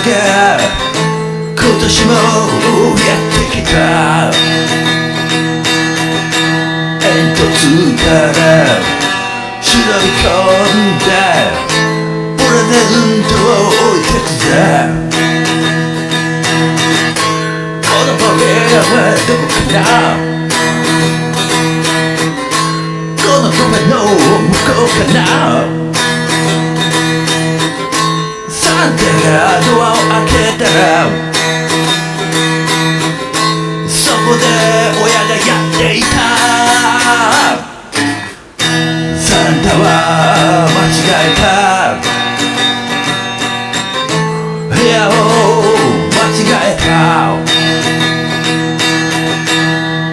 が今年もやってきた。煙突から忍び込んだプレゼントを置いてくぜ。このポケはどこかな、この壁の向こうかな。サンタがドアを開けたらそこで親がやっていた。サンタは間違えた、部屋を間違えた。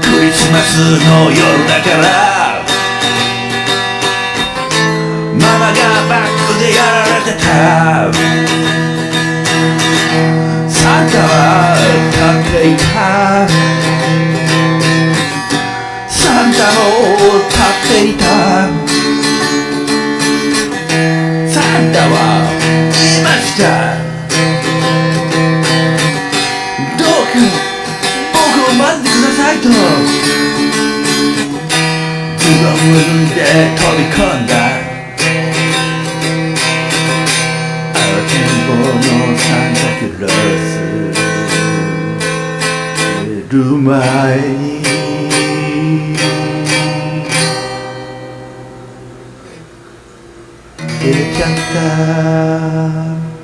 クリスマスの夜だからママがバックでやられてた。サンタは立っていた、サンタも立っていた。サンタは言いました。どうか僕を待ってくださいと。ズボンを脱いで飛び込んだ。あわてんぼうのサンタクロース出る前に出ちゃった。